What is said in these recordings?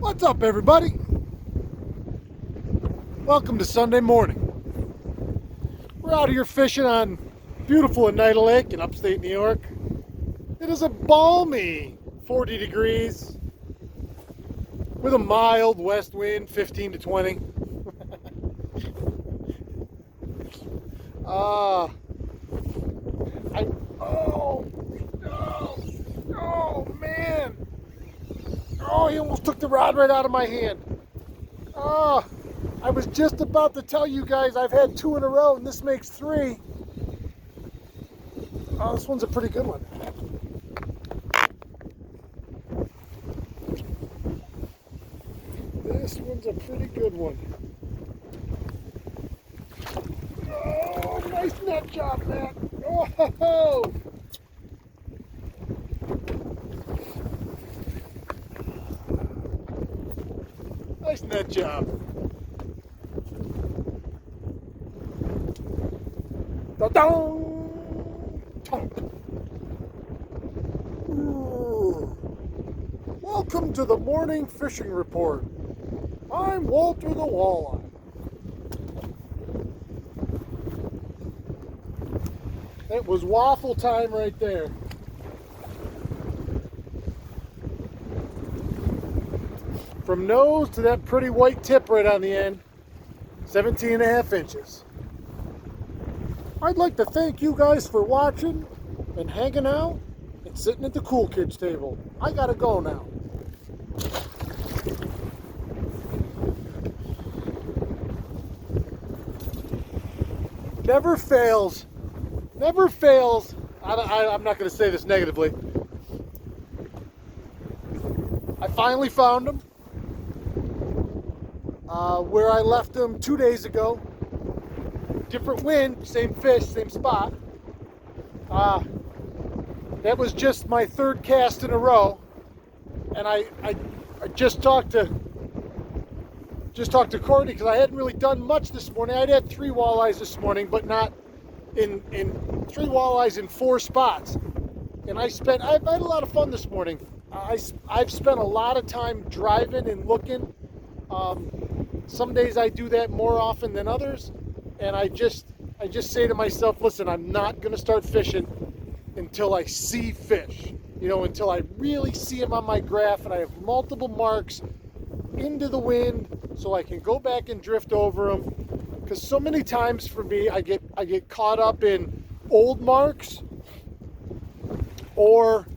What's up, everybody? Welcome to Sunday morning. We're out here fishing on beautiful Oneida Lake in upstate New York. It is a balmy 40 degrees with a mild west wind, 15 to 20. Oh, man. Oh, he almost took the rod right out of my hand. Oh, I was just about to tell you guys I've had 2 in a row and this makes 3. Oh, this one's a pretty good one. This one's a pretty good one. Oh, nice net job, Matt. Oh, nice net job. Welcome to the morning fishing report. I'm Walter the Walleye. It was waffle time right there. From nose to that pretty white tip right on the end, 17 and a half inches. I'd like to thank you guys for watching and hanging out and sitting at the cool kids table. I gotta go now. Never fails. Never fails. I'm not going to say this negatively. I finally found them where I left them 2 days ago. Different wind, same fish, same spot. That was just my 3rd cast in a row, and I just talked to Courtney because I hadn't really done much this morning. I'd had 3 walleyes this morning, but not in 3 walleyes in 4 spots. And I've had a lot of fun this morning. I've spent a lot of time driving and looking. Some days I do that more often than others, and I just say to myself, listen, I'm not going to start fishing until I see fish. Until I really see them on my graph and I have multiple marks into the wind so I can go back and drift over them. Because so many times for me, I get caught up in old marks, or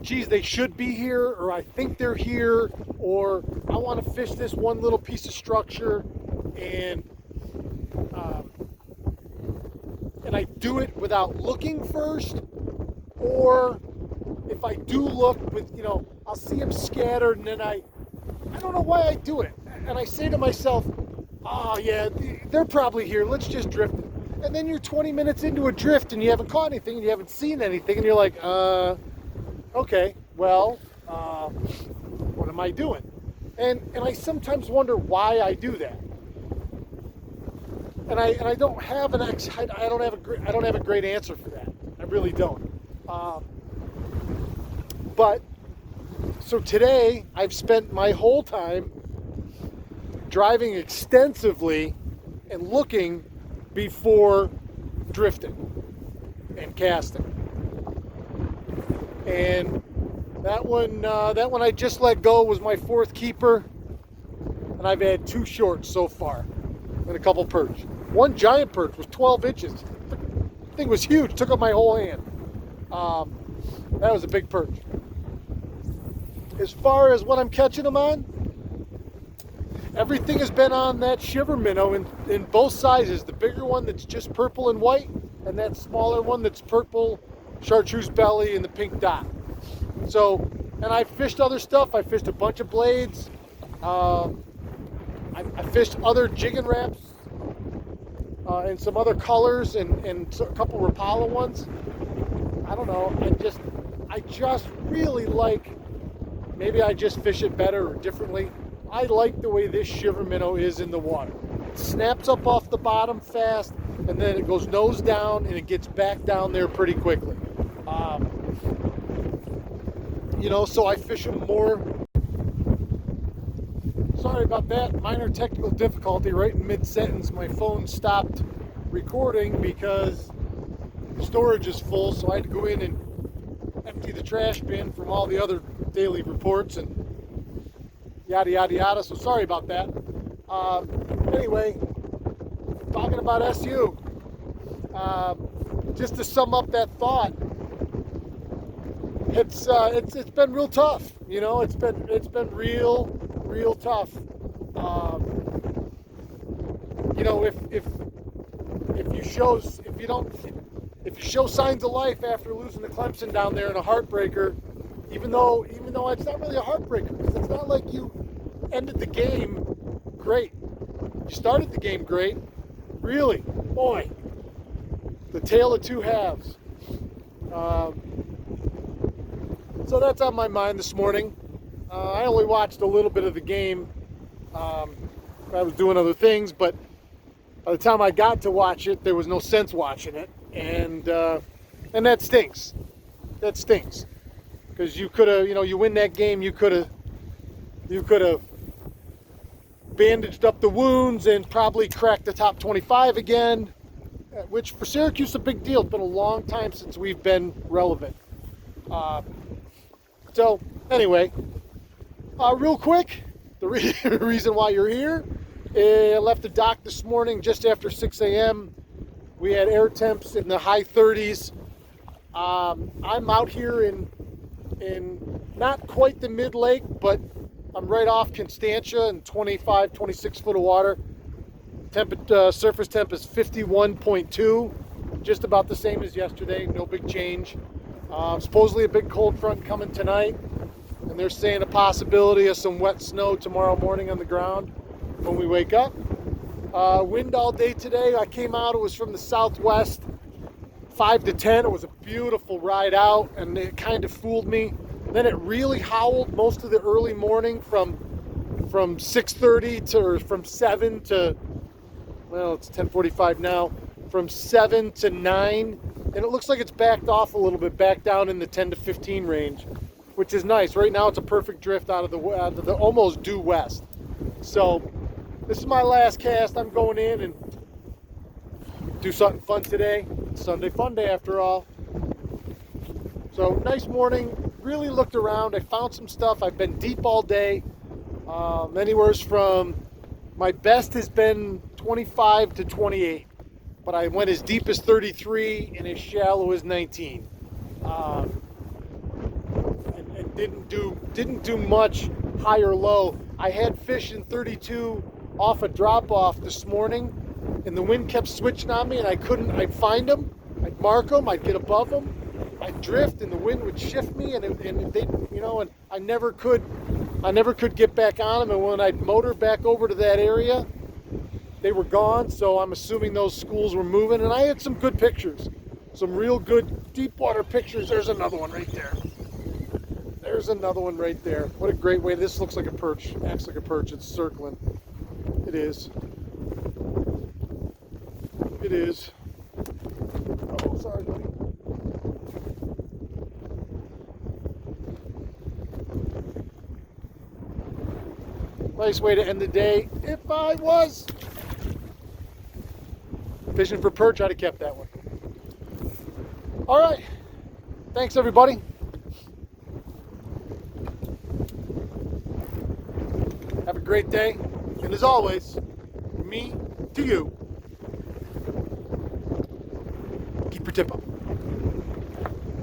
geez, they should be here, or I think they're here, or I want to fish this one little piece of structure, and I do it without looking first, or if I do look with, I'll see them scattered, and then I don't know why I do it, and I say to myself, oh yeah, they're probably here, let's just drift it. And then you're 20 minutes into a drift and you haven't caught anything and you haven't seen anything, and you're like, okay, well, what am I doing? And I sometimes wonder why I do that. And I don't have I don't have a great answer for that. I really don't. But so today I've spent my whole time driving extensively and looking before drifting and casting. And that one I just let go was my 4th keeper, and I've had 2 shorts so far and a couple perch. One giant perch was 12 inches. The thing was huge, took up my whole hand. That was a big perch. As far as what I'm catching them on, everything has been on that shiver minnow in both sizes. The bigger one that's just purple and white, and that smaller one that's purple, chartreuse belly, and the pink dot. So, and I fished other stuff. I fished a bunch of blades. I fished other jigging wraps and some other colors and a couple Rapala ones. I don't know. I just really like, maybe I just fish it better or differently. I like the way this shiver minnow is in the water. It snaps up off the bottom fast, and then it goes nose down, and it gets back down there pretty quickly. So I fish them more Sorry about that. Minor technical difficulty right in mid-sentence. My phone stopped recording because the storage is full, so I had to go in and empty the trash bin from all the other daily reports and yada yada yada. So sorry about that. Anyway, talking about SU. Just to sum up that thought, it's been real tough. You know, it's been real tough. You know, if you show signs of life after losing to Clemson down there in a heartbreaker, even though it's not really a heartbreaker, because it's not like you ended the game great. You started the game great. Really, boy, the tale of two halves. So that's on my mind this morning. I only watched a little bit of the game. I was doing other things, but by the time I got to watch it, there was no sense watching it, and that stinks. That stinks, because you could have, you win that game, you could have bandaged up the wounds and probably cracked the top 25 again, which for Syracuse is a big deal. It's been a long time since we've been relevant. So anyway, real quick, the reason why you're here, I left the dock this morning just after 6 a.m. We had air temps in the high 30s. I'm out here in not quite the mid-lake, but I'm right off Constantia in 25, 26 foot of water. Surface temp is 51.2, just about the same as yesterday, no big change. Supposedly a big cold front coming tonight, and they're saying a possibility of some wet snow tomorrow morning on the ground when we wake up. Wind all day today. I came out, it was from the southwest, 5 to 10. It was a beautiful ride out, and it kind of fooled me. Then it really howled most of the early morning from 6:30 or from 7 to, well, it's 10:45 now, from 7 to 9. And it looks like it's backed off a little bit, back down in the 10 to 15 range, which is nice. Right now it's a perfect drift out of the almost due west. So this is my last cast. I'm going in and do something fun today. It's Sunday fun day after all. So nice morning. Really looked around. I found some stuff. I've been deep all day. Anywhere from, my best has been 25 to 28. But I went as deep as 33 and as shallow as 19. And didn't do much high or low. I had fish in 32 off a drop-off this morning, and the wind kept switching on me, and I'd find them, I'd mark them, I'd get above them, I'd drift, and the wind would shift me, and I never could get back on them. And when I'd motor back over to that area, they were gone. So I'm assuming those schools were moving, and I had some good pictures, some real good deep water pictures. There's another one right there. There's another one right there. What a great way. This looks like a perch. Acts like a perch. It's circling. It is. It is. Oh, sorry, buddy. Nice way to end the day. If I was fishing for perch, I'd have kept that one. All right. Thanks, everybody. Have a great day. And as always, from me to you, keep your tip up.